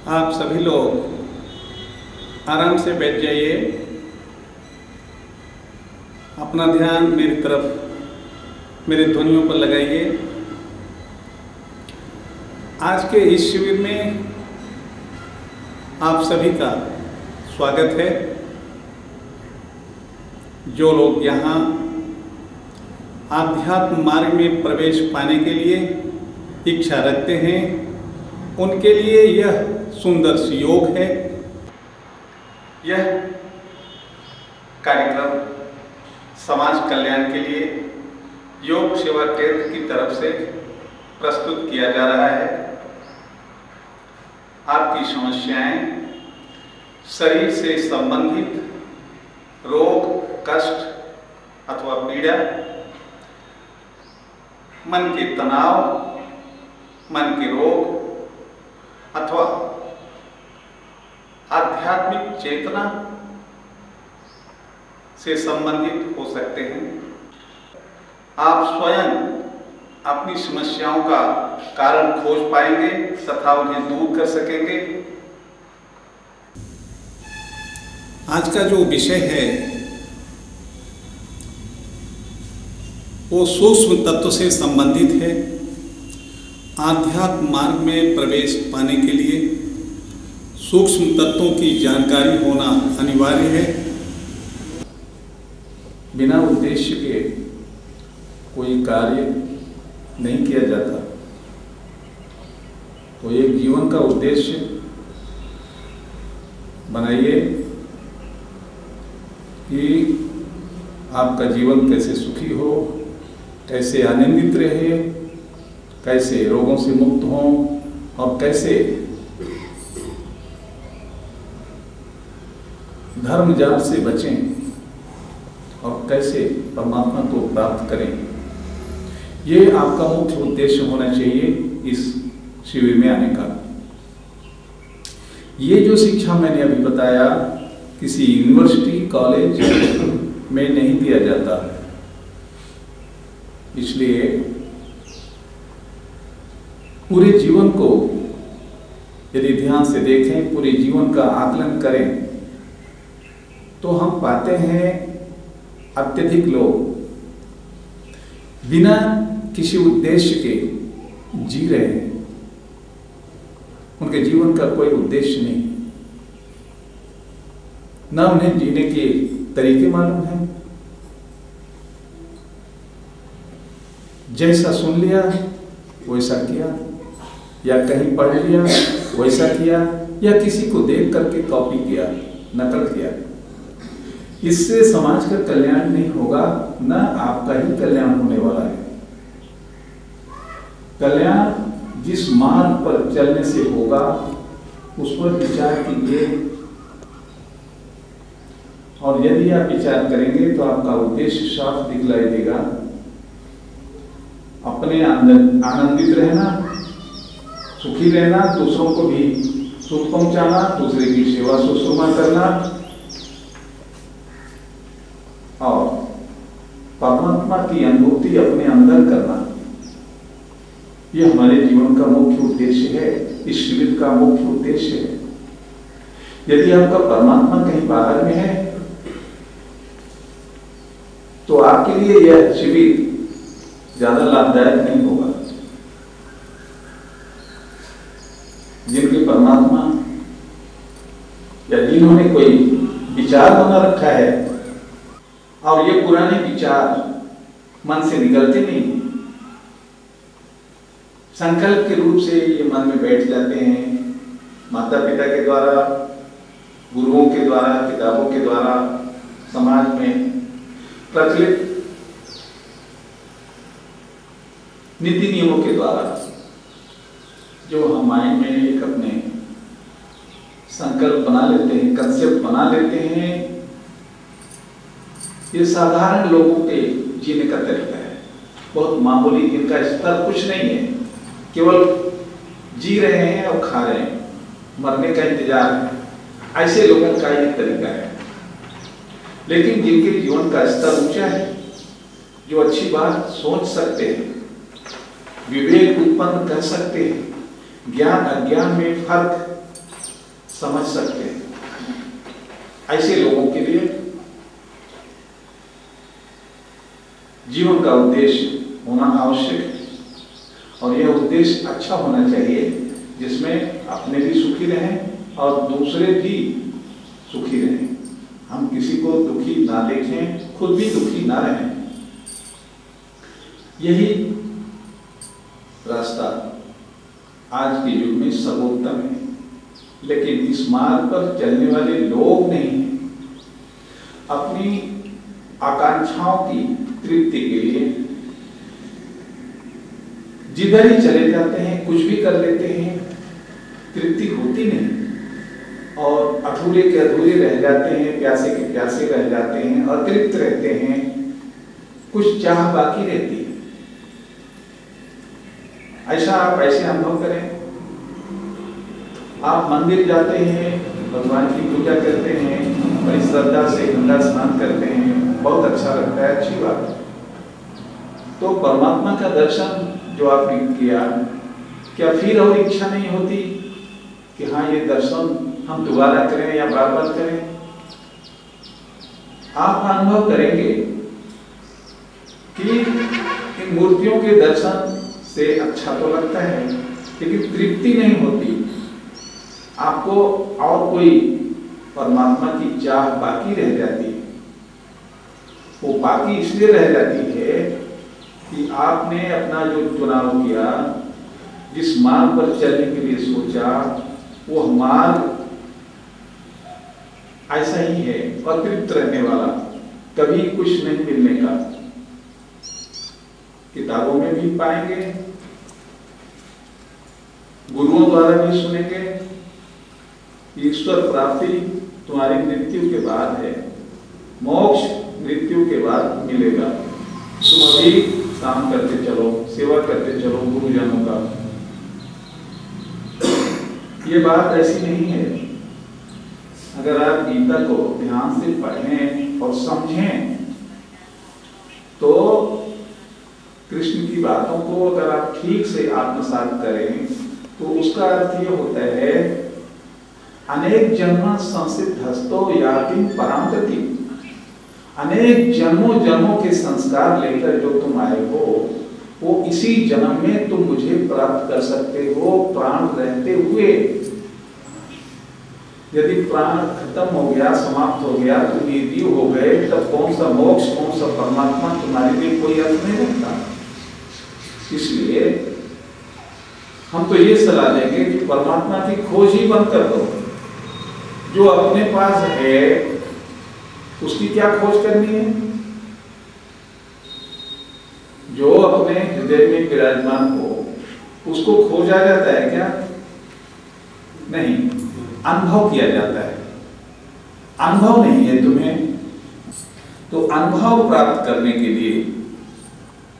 आप सभी लोग आराम से बैठ जाइए। अपना ध्यान मेरी तरफ, मेरे ध्वनियों पर लगाइए। आज के इस शिविर में आप सभी का स्वागत है। जो लोग यहाँ आध्यात्म मार्ग में प्रवेश पाने के लिए इच्छा रखते हैं, उनके लिए यह सुंदर योग है। यह कार्यक्रम समाज कल्याण के लिए योग सेवा केंद्र की तरफ से प्रस्तुत किया जा रहा है। आपकी समस्याएं, शरीर से संबंधित रोग, कष्ट अथवा पीड़ा, मन के तनाव, मन के रोग अथवा आध्यात्मिक चेतना से संबंधित हो सकते हैं। आप स्वयं अपनी समस्याओं का कारण खोज पाएंगे तथा उन्हें दूर कर सकेंगे। आज का जो विषय है वो सूक्ष्म तत्व से संबंधित है। आध्यात्म मार्ग में प्रवेश पाने के लिए सूक्ष्म तत्वों की जानकारी होना अनिवार्य है। बिना उद्देश्य के कोई कार्य नहीं किया जाता। तो एक जीवन का उद्देश्य बनाइए कि आपका जीवन कैसे सुखी हो, कैसे आनंदित रहे, कैसे रोगों से मुक्त हों और कैसे धर्म जाल से बचें और कैसे परमात्मा को प्राप्त करें। ये आपका मुख्य उद्देश्य होना चाहिए इस शिविर में आने का। ये जो शिक्षा मैंने अभी बताया किसी यूनिवर्सिटी, कॉलेज में नहीं दिया जाता। इसलिए पूरे जीवन को यदि ध्यान से देखें, पूरे जीवन का आकलन करें, तो हम पाते हैं अत्यधिक लोग बिना किसी उद्देश्य के जी रहे हैं। उनके जीवन का कोई उद्देश्य नहीं, ना उन्हें जीने के तरीके मालूम हैं। जैसा सुन लिया वैसा किया, या कहीं पढ़ लिया वैसा किया, या किसी को देख करके कॉपी किया, नकल किया। इससे समाज का कल्याण नहीं होगा, न आपका ही कल्याण होने वाला है। कल्याण जिस मार्ग पर चलने से होगा उस पर विचार कीजिए, और यदि आप विचार करेंगे तो आपका उद्देश्य साफ दिखलाई देगा। अपने अंदर आनंदित रहना, सुखी रहना, दूसरों को भी सुख पहुंचाना, दूसरे की सेवा शुश्रूषा करना और परमात्मा की अनुभूति अपने अंदर करना, यह हमारे जीवन का मुख्य उद्देश्य है। इस शिविर का मुख्य उद्देश्य है। यदि आपका परमात्मा कहीं बाहर में है तो आपके लिए यह शिविर ज्यादा लाभदायक नहीं होगा। जिनके परमात्मा या जिन्होंने कोई विचार बना रखा है और ये पुराने विचार मन से निकलते नहीं, संकल्प के रूप से ये मन में बैठ जाते हैं। माता पिता के द्वारा, गुरुओं के द्वारा, किताबों के द्वारा, समाज में प्रचलित नीति नियमों के द्वारा जो हम माइंड में एक अपने संकल्प बना लेते हैं, कंसेप्ट बना लेते हैं, ये साधारण लोगों के जीने का तरीका है। बहुत मामूली, इनका स्तर कुछ नहीं है, केवल जी रहे हैं और खा रहे हैं, मरने का इंतजार है। ऐसे लोगों का ये तरीका है। लेकिन जिनके जीवन का स्तर ऊंचा है, जो अच्छी बात सोच सकते हैं, विवेक उत्पन्न कर सकते हैं, ज्ञान अज्ञान में फर्क समझ सकते हैं। ऐसे लोगों के लिए जीवन का उद्देश्य होना आवश्यक है, और यह उद्देश्य अच्छा होना चाहिए जिसमें अपने भी सुखी रहें और दूसरे भी सुखी रहें। हम किसी को दुखी ना देखें, खुद भी दुखी ना रहें। यही रास्ता आज के युग में सर्वोत्तम है, लेकिन इस मार्ग पर चलने वाले लोग नहीं हैं। अपनी आकांक्षाओं की तृप्ति के लिए जिधर ही चले जाते हैं, कुछ भी कर लेते हैं, तृप्ति होती नहीं और अधूरे के अधूरे रह जाते हैं, प्यासे के प्यासे रह जाते हैं, अतृप्त रहते हैं, कुछ चाह बाकी रहती है। ऐसा आप ऐसे अनुभव करें। आप मंदिर जाते हैं, भगवान की पूजा करते हैं, बड़ी श्रद्धा से गंगा स्नान करते हैं, बहुत अच्छा लगता है, अच्छी बात है। तो परमात्मा का दर्शन जो आपने किया, क्या फिर और इच्छा नहीं होती कि हाँ ये दर्शन हम दोबारा करें या बार बार करें? आप अनुभव करेंगे कि इन मूर्तियों के दर्शन से अच्छा तो लगता है, लेकिन तृप्ति नहीं होती। आपको और कोई परमात्मा की चाह बाकी रह जाती है। वो बाकी इसलिए रह जाती है कि आपने अपना जो चुनाव किया, जिस मार्ग पर चलने के लिए सोचा, वो मार्ग ऐसा ही है, अतृप्त रहने वाला, कभी कुछ नहीं मिलने का। किताबों में भी पाएंगे, गुरुओं द्वारा भी सुनेंगे, ईश्वर प्राप्ति तुम्हारी मृत्यु के बाद है, मोक्ष मृत्यु के बाद मिलेगा। तुम अभी काम करते चलो, सेवा करते चलो गुरुजनों का। ये बात ऐसी नहीं है। अगर आप गीता को ध्यान से पढ़ें और समझें तो कृष्ण की बातों को अगर आप ठीक से आत्मसात करें तो उसका अर्थ ये होता है, अनेक जन्म संसिद्धस्तो याति पराम गति। अनेक जन्मों जन्मों के संस्कार लेकर जो तुम आए हो, वो इसी जन्म में तुम मुझे प्राप्त कर सकते हो, प्राण रहते हुए। यदि प्राण खत्म हो गया, समाप्त हो गया, तुम निर्जीव हो गए, तब कौन सा मोक्ष, कौन सा परमात्मा तुम्हारे लिए कोई अर्थ नहीं रखता। इसलिए हम तो ये सलाह देंगे कि परमात्मा की खोज ही बंद कर दो। जो अपने पास है उसकी क्या खोज करनी है? जो अपने हृदय में विराजमान हो उसको खोजा जाता है क्या? नहीं, अनुभव किया जाता है। अनुभव नहीं है तुम्हें, तो अनुभव प्राप्त करने के लिए,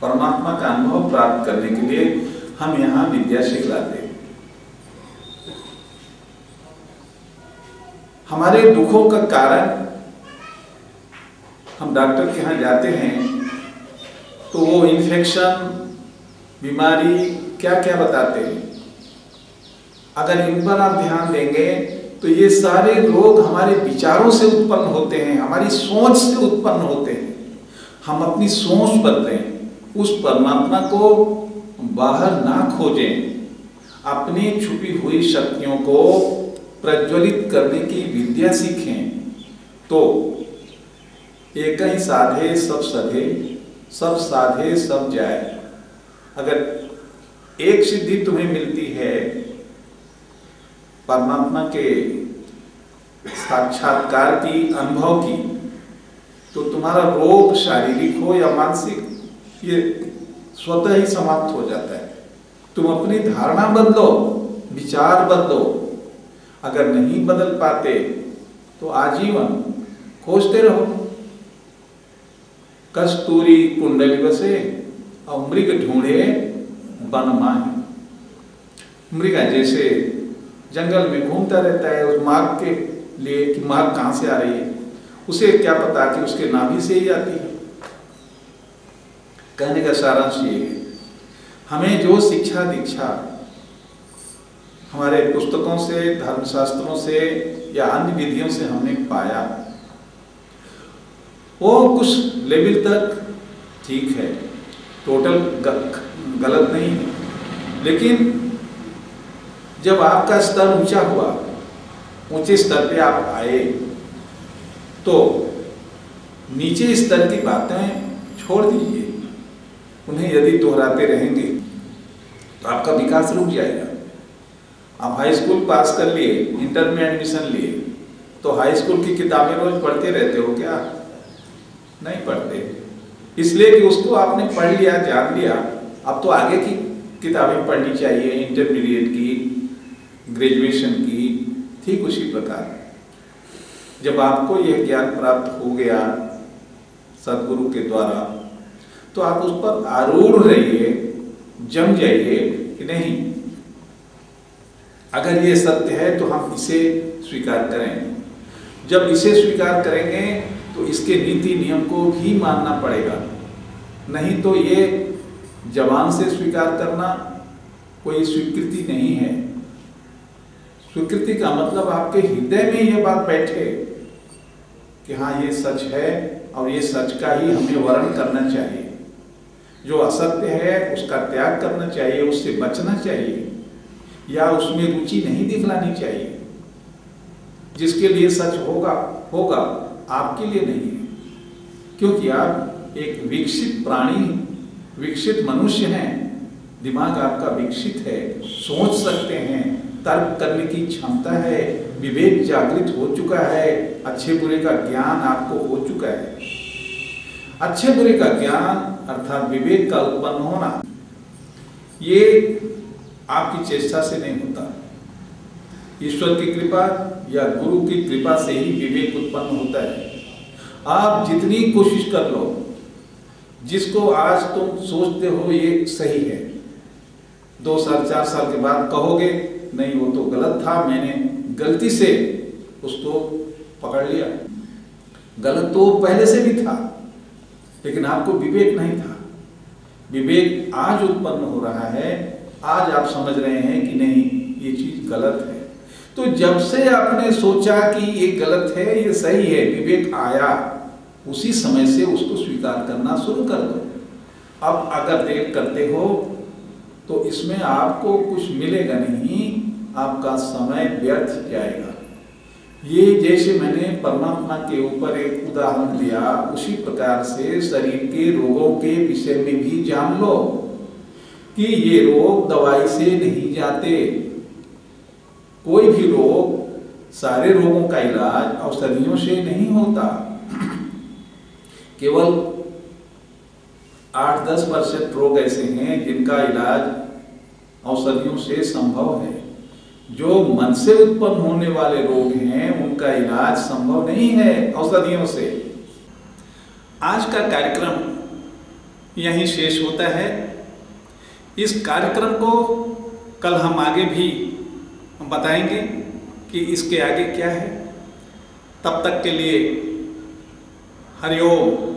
परमात्मा का अनुभव प्राप्त करने के लिए हम यहाँ विद्या सिखलाते हैं। हमारे दुखों का कारण, हम डॉक्टर के यहाँ जाते हैं तो वो इन्फेक्शन, बीमारी क्या क्या बताते हैं। अगर इन पर आप ध्यान देंगे तो ये सारे रोग हमारे विचारों से उत्पन्न होते हैं, हमारी सोच से उत्पन्न होते हैं। हम अपनी सोच बदलें, उस परमात्मा को बाहर ना खोजें, अपनी छुपी हुई शक्तियों को प्रज्वलित करने की विद्या सीखें, तो एक ही साधे सब सधे, सब साधे सब जाए। अगर एक सिद्धि तुम्हें मिलती है परमात्मा के साक्षात्कार की, अनुभव की, तो तुम्हारा रोग शारीरिक हो या मानसिक, ये स्वतः ही समाप्त हो जाता है। तुम अपनी धारणा बदलो, विचार बदलो। अगर नहीं बदल पाते तो आजीवन खोजते रहो। कस्तूरी कुंडली बसे और मृग ढूंढे वन माहे। मृगा जैसे जंगल में घूमता रहता है उस मार्ग के लिए कि मार्ग कहाँ से आ रही है, उसे क्या पता कि उसके नाभि से ही आती है। कहने का सारांश ये है, हमें जो शिक्षा दीक्षा हमारे पुस्तकों से, धर्मशास्त्रों से या अन्य विधियों से हमने पाया, वो कुछ लेवल तक ठीक है, टोटल गलत नहीं है। लेकिन जब आपका स्तर ऊंचा हुआ, ऊंचे स्तर पे आप आए, तो नीचे स्तर की बातें छोड़ दीजिए। उन्हें यदि दोहराते रहेंगे तो आपका विकास रुक जाएगा। आप हाई स्कूल पास कर लिए, इंटर में एडमिशन लिए, तो हाई स्कूल की किताबें रोज पढ़ते रहते हो क्या? नहीं पढ़ते, इसलिए कि उसको आपने पढ़ लिया, जान लिया। अब तो आगे की किताबें पढ़नी चाहिए, इंटरमीडिएट की, ग्रेजुएशन की। ठीक उसी प्रकार जब आपको यह ज्ञान प्राप्त हो गया सदगुरु के द्वारा, तो आप उस पर आरूढ़ रहिए, जम जाइए कि नहीं, अगर ये सत्य है तो हम इसे स्वीकार करें। जब इसे स्वीकार करेंगे तो इसके नीति नियम को भी मानना पड़ेगा। नहीं तो ये जबान से स्वीकार करना कोई स्वीकृति नहीं है। स्वीकृति का मतलब आपके हृदय में यह बात बैठे कि हाँ, ये सच है और ये सच का ही हमें वर्ण करना चाहिए। जो असत्य है उसका त्याग करना चाहिए, उससे बचना चाहिए, या उसमें रुचि नहीं दिखलानी चाहिए। जिसके लिए सच होगा होगा, आपके लिए नहीं है, क्योंकि आप एक विकसित प्राणी, विकसित मनुष्य हैं। दिमाग आपका विकसित है, सोच सकते हैं, तर्क करने की क्षमता है, विवेक जागृत हो चुका है, अच्छे बुरे का ज्ञान आपको हो चुका है। अच्छे बुरे का ज्ञान अर्थात विवेक का उत्पन्न होना, ये आपकी चेष्टा से नहीं होता। ईश्वर की कृपा या गुरु की कृपा से ही विवेक उत्पन्न होता है। आप जितनी कोशिश कर लो, जिसको आज तुम सोचते हो ये सही है, 2 साल 4 साल के बाद कहोगे नहीं वो तो गलत था, मैंने गलती से उसको पकड़ लिया। गलत तो पहले से भी था, लेकिन आपको विवेक नहीं था। विवेक आज उत्पन्न हो रहा है, आज आप समझ रहे हैं कि नहीं ये चीज गलत है। तो जब से आपने सोचा कि ये गलत है, ये सही है, विवेक आया, उसी समय से उसको स्वीकार करना शुरू कर दो। अब अगर देर करते हो तो इसमें आपको कुछ मिलेगा नहीं, आपका समय व्यर्थ जाएगा। ये जैसे मैंने परमात्मा के ऊपर एक उदाहरण दिया, उसी प्रकार से शरीर के रोगों के विषय में भी जान लो कि ये रोग दवाई से नहीं जाते। कोई भी रोग, सारे रोगों का इलाज औषधियों से नहीं होता। केवल 8-10% रोग ऐसे हैं जिनका इलाज औषधियों से संभव है। जो मन से उत्पन्न होने वाले रोग हैं उनका इलाज संभव नहीं है औषधियों से। आज का कार्यक्रम यहीं शेष होता है। इस कार्यक्रम को कल हम आगे भी बताएंगे कि इसके आगे क्या है। तब तक के लिए हरिओम।